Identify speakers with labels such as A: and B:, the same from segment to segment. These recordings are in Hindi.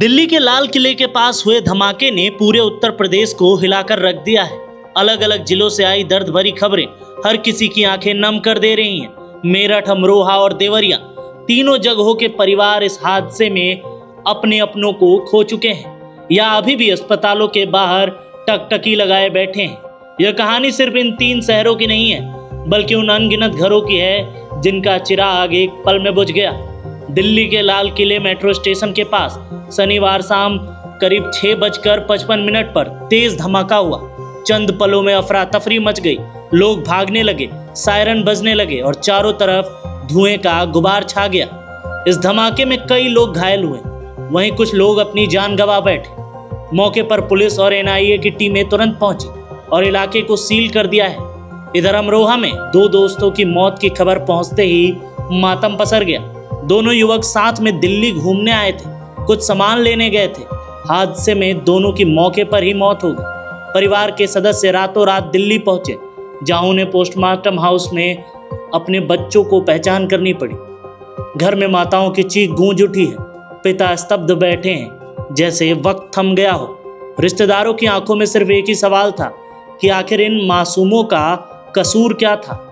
A: दिल्ली के लाल किले के पास हुए धमाके ने पूरे उत्तर प्रदेश को हिलाकर रख दिया है। अलग अलग जिलों से आई दर्द भरी खबरें हर किसी की आंखें नम कर दे रही हैं। मेरठ, अमरोहा और देवरिया तीनों जगहों के परिवार इस हादसे में अपने अपनों को खो चुके हैं या अभी भी अस्पतालों के बाहर टकटकी लगाए बैठे हैं। यह कहानी सिर्फ इन 3 शहरों की नहीं है, बल्कि उन अनगिनत घरों की है जिनका चिराग एक पल में बुझ गया। दिल्ली के लाल किले मेट्रो स्टेशन के पास शनिवार शाम करीब 6:55 पर तेज धमाका हुआ। चंद पलों में अफरा तफरी मच गई। लोग भागने लगे, सायरन बजने लगे और चारों तरफ धुएं का गुबार छा गया। इस धमाके में कई लोग घायल हुए, वहीं कुछ लोग अपनी जान गंवा बैठे। मौके पर पुलिस और एनआईए की टीमें तुरंत पहुंची और इलाके को सील कर दिया है। इधर अमरोहा में 2 दोस्तों की मौत की खबर पहुंचते ही मातम पसर गया। दोनों युवक साथ में दिल्ली घूमने आए थे, कुछ सामान लेने गए थे। हादसे में दोनों की मौके पर ही मौत हो गई। परिवार के सदस्य रातों रात दिल्ली पहुंचे, जहां उन्हें पोस्टमार्टम हाउस में अपने बच्चों को पहचान करनी पड़ी। घर में माताओं की चीख गूंज उठी है। पिता स्तब्ध बैठे हैं, जैसे वक्त थम गया हो। रिश्तेदारों की आंखों में सिर्फ एक ही सवाल था कि आखिर इन मासूमों का कसूर क्या था।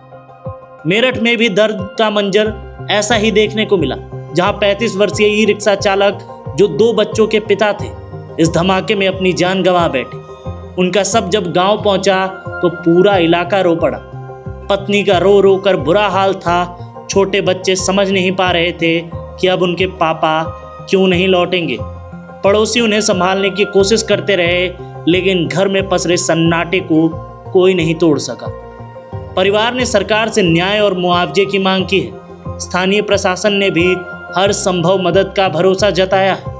A: मेरठ में भी दर्द का मंजर ऐसा ही देखने को मिला, जहां 35 वर्षीय ई रिक्शा चालक, जो 2 बच्चों के पिता थे, इस धमाके में अपनी जान गंवा बैठे। उनका शव जब गांव पहुंचा तो पूरा इलाका रो पड़ा। पत्नी का रो रो कर बुरा हाल था। छोटे बच्चे समझ नहीं पा रहे थे कि अब उनके पापा क्यों नहीं लौटेंगे। पड़ोसी उन्हें संभालने की कोशिश करते रहे, लेकिन घर में पसरे सन्नाटे को कोई नहीं तोड़ सका। परिवार ने सरकार से न्याय और मुआवजे की मांग की है। स्थानीय प्रशासन ने भी हर संभव मदद का भरोसा जताया है।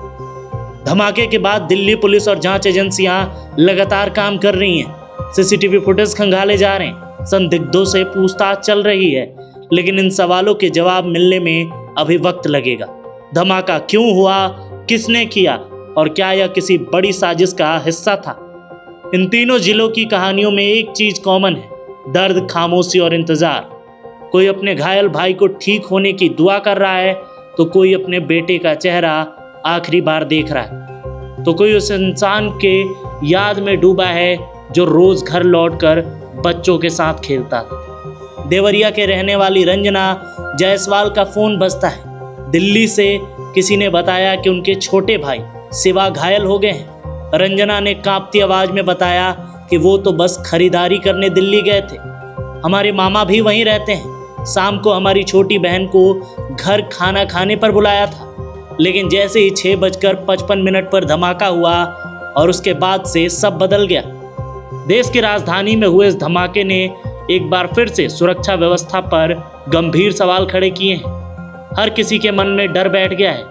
A: धमाके के बाद दिल्ली पुलिस और जांच एजेंसियां लगातार काम कर रही हैं। सीसीटीवी फुटेज खंगाले जा रहे हैं, संदिग्धों से पूछताछ चल रही है, लेकिन इन सवालों के जवाब मिलने में अभी वक्त लगेगा। धमाका क्यों हुआ, किसने किया और क्या यह किसी बड़ी साजिश का हिस्सा था? इन तीनों जिलों की कहानियों में एक चीज कॉमन है: दर्द, खामोशी और इंतजार। कोई अपने घायल भाई को ठीक होने की दुआ कर रहा है, तो कोई अपने बेटे का चेहरा आखिरी बार देख रहा है, तो कोई उस इंसान के याद में डूबा है जो रोज घर लौटकर बच्चों के साथ खेलता था। देवरिया के रहने वाली रंजना जायसवाल का फोन बजता है। दिल्ली से किसी ने बताया कि उनके छोटे भाई शिवा घायल हो गए हैं। रंजना ने कांपती आवाज में बताया कि वो तो बस खरीदारी करने दिल्ली गए थे। हमारे मामा भी वहीं रहते हैं। शाम को हमारी छोटी बहन को घर खाना खाने पर बुलाया था, लेकिन जैसे ही 6:55 पर धमाका हुआ और उसके बाद से सब बदल गया। देश की राजधानी में हुए इस धमाके ने एक बार फिर से सुरक्षा व्यवस्था पर गंभीर सवाल खड़े किए हैं। हर किसी के मन में डर बैठ गया है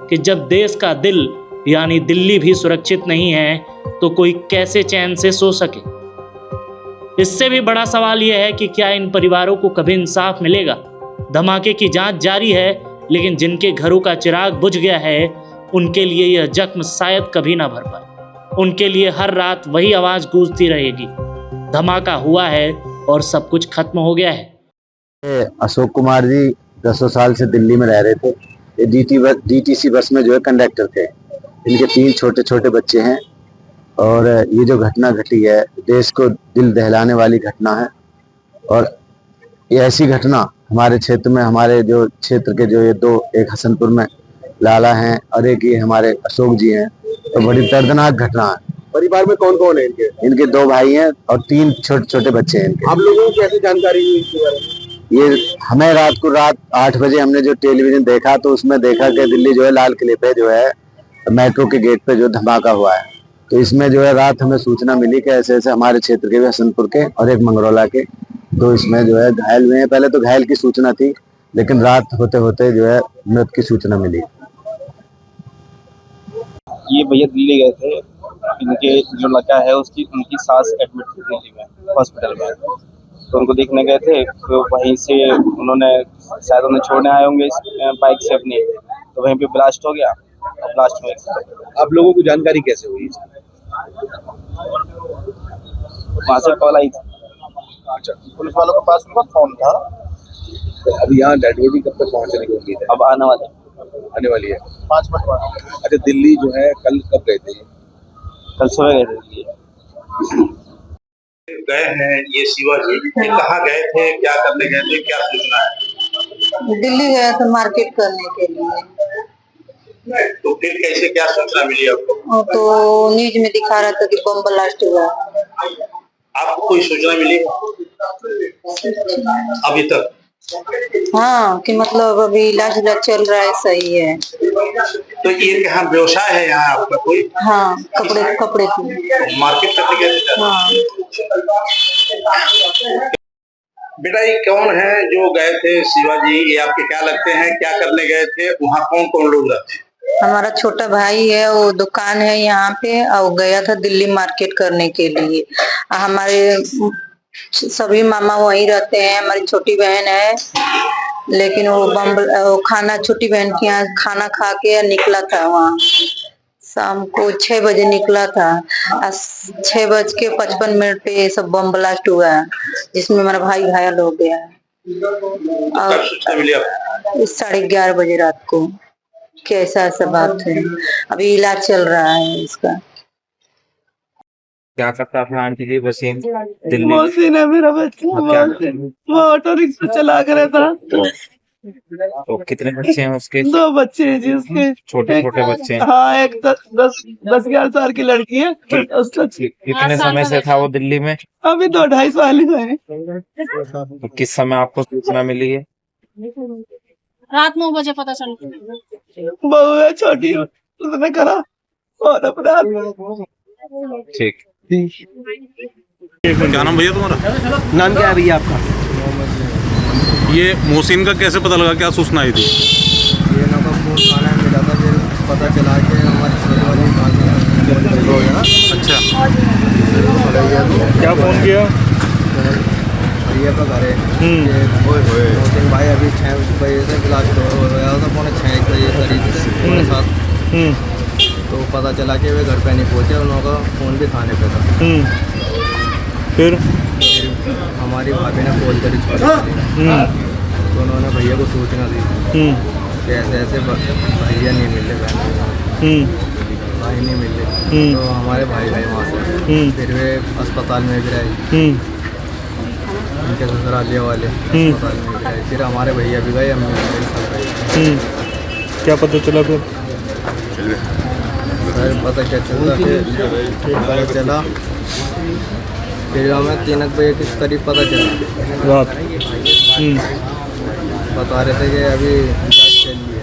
A: कि जब देश का दिल यानी दिल्ली भी सुरक्षित नहीं है, तो कोई कैसे चैन से सो सके। इससे भी बड़ा सवाल यह है कि क्या इन परिवारों को कभी इंसाफ मिलेगा? धमाके की जांच जारी है, लेकिन जिनके घरों का चिराग बुझ गया है, उनके लिए यह जख्म शायद कभी ना भर पाए। उनके लिए हर रात वही आवाज गूंजती रहेगी: धमाका हुआ है और सब कुछ खत्म हो गया है।
B: अशोक कुमार जी 10 साल से दिल्ली में रह रहे थे। ये डीटीसी बस में जो है कंडक्टर थे। इनके 3 छोटे छोटे बच्चे हैं और ये जो घटना घटी है, देश को दिल दहलाने वाली घटना है। और ये ऐसी घटना हमारे क्षेत्र में, हमारे जो क्षेत्र के जो ये 2, एक हसनपुर में लाला हैं और एक ये हमारे अशोक जी हैं, तो बड़ी दर्दनाक घटना है।
C: परिवार में कौन कौन है इनके?
B: इनके 2 भाई हैं और 3 छोटे छोटे बच्चे हैं इनके।
C: आप लोगों को कैसे जानकारी हुई इसके बारे में?
B: ये हमें रात 8 बजे हमने जो टेलीविजन देखा, तो उसमें देखा कि दिल्ली जो है लाल किले पे जो है मेट्रो के गेट पे जो धमाका हुआ है। तो इसमें जो है रात हमें सूचना मिली कि ऐसे ऐसे हमारे क्षेत्र के भी, हसनपुर के और एक मंगरौला के, तो इसमें जो है घायल हुए हैं। पहले तो घायल की सूचना थी, लेकिन रात होते होते जो है मृत की सूचना मिली।
D: ये भैया दिल्ली गए थे। इनके जो लड़का है उनकी सास एडमिट थी दिल्ली में हॉस्पिटल में, तो उनको देखने गए थे। तो वहीं से शायद उन्हें छोड़ने आए होंगे बाइक से अपनी, तो वहीं पे ब्लास्ट हो गया। ब्लास्ट में
C: आप लोगों को जानकारी कैसे हुई इसकी?
D: वहाँ से कॉल आई थी।
C: अच्छा, पुलिस वालों के पास उनका फोन था। तो अब यहाँ डेड बॉडी कब तक पहुँचने की उम्मीद है?
D: अब आने वाले
C: आने वाली है 5 मिनट बाद। अच्छा, दिल्ली जो है कल कब गए थे?
D: कल सुबह गए थे दिल्ली।
E: गए हैं ये शिवाजी, ये कहाँ गए थे, क्या करने गए थे, क्या सूचना है?
F: दिल्ली गया था मार्केट करने के लिए।
E: तो फिर कैसे, क्या सूचना मिली आपको?
F: और तो न्यूज में दिखा रहा था कि बम ब्लास्ट हुआ।
E: आपको कोई सूचना मिली अभी तक?
F: हाँ, कि मतलब अभी इलाज चल रहा है, सही है।
E: तो ये यहाँ व्यवसाय है यहाँ आपका कोई?
F: हाँ, कपड़े की
E: मार्केट करने गए थे?
F: हाँ।
E: बेटा, ये कौन है जो गए थे शिवाजी, ये आपके क्या लगते हैं, क्या करने गए थे, वहाँ कौन कौन लोग रहते हैं?
F: हमारा छोटा भाई है, वो दुकान है यहाँ पे, और गया था दिल्ली मार्केट करने के लिए। हमारे सभी मामा वहीं रहते हैं। हमारी छोटी बहन है, लेकिन वो खाना छोटी बहन के यहाँ खाना खा के निकला था। वहाँ शाम को 6 बजे निकला था। 6:55 पे ये सब बम ब्लास्ट हुआ है, जिसमें हमारा भाई घायल हो गया है। और 11:30 बजे रात को कैसा ऐसा बात है। अभी इलाज चल रहा है इसका।
G: क्या करता है अपना आंटी जी? वसीम दिल्ली।
H: मोहसिन है मेरा बच्चा। वो ऑटो रिक्शा चला कर रहता।
G: तो कितने बच्चे हैं उसके?
H: 2 बच्चे हैं जी उसके।
G: छोटे छोटे बच्चे हैं?
H: हाँ, एक 10-11 साल की लड़की है। उसका
G: कितने समय से था वो दिल्ली में?
H: अभी 2-2.5 साल ही है।
G: तो किस समय आपको सूचना मिली है?
I: रात 9 बजे पता चला।
H: बहू है छोटी, उसने करा और अपना।
G: ठीक।
J: क्या नाम भैया तुम्हारा?
C: नाम क्या है भैया आपका?
J: ये मोहसिन का कैसे पता लगा, क्या सूचना आई थी?
C: ये ना का फोन खाना मिला था, फिर पता चला कि हमारे छोटे वाले हो गया।
J: अच्छा,
C: क्या फोन किया? भैया का घर है। मोहसिन भाई अभी 6 बजे से ब्लास्ट हो गया था, 6:45 बजे करीब से 7:30। तो पता चला कि वे घर पे नहीं पहुंचे, उन लोगों का फ़ोन भी थाने पे था। फिर हमारी भाभी ने कॉल करी छोड़ा, तो उन्होंने भैया को सूचना दी कि ऐसे ऐसे भैया नहीं मिले, भाई नहीं मिले। तो हमारे भाई गए वहाँ से, फिर वे अस्पताल में भी रहे, उनके ससुरालिया वाले अस्पताल में भी रहे। फिर हमारे भैया भी गए, अम्मी भी गई।
J: क्या पता चला फिर?
C: पता क्या चलता पता चला, फिर हमें 3 बजे के करीब पता चला रात। बता रहे थे कि अभी जांच चल रही है।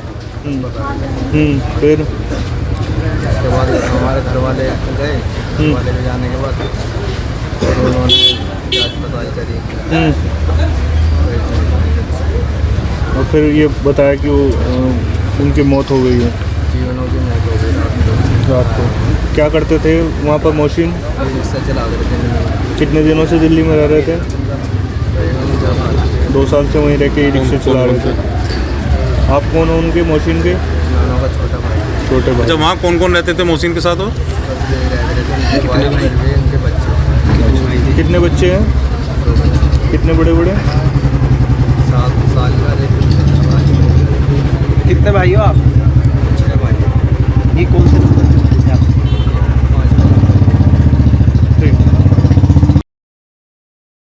J: फिर
C: उसके बाद हमारे घर वाले गए, घर वाले में जाने के बाद फिर उन्होंने जांच पड़ताल करी।
J: और फिर ये बताया कि वो उनकी मौत हो गई है।
C: जीवनों की मौत हो गई
J: रात को। क्या करते थे वहाँ पर मोहसिन?
C: रिक्शा चला रहे थे।
J: कितने दिनों से दिल्ली में रह रहे थे? 2 साल से वहीं रह के रिक्शा चला रहे थे। आप कौन हो उनके, मोहसिन के?
C: का छोटा भाई।
J: छोटे भाई।
E: अच्छा, वहाँ कौन कौन रहते थे मोहसिन के साथ? हो
C: उनके बच्चे।
J: कितने बच्चे हैं?
C: 2 बच्चे।
J: कितने बड़े बड़े?
C: 7 साल का।
H: कितने भाई हो आप?
C: 6 भाई।
H: ये कौन से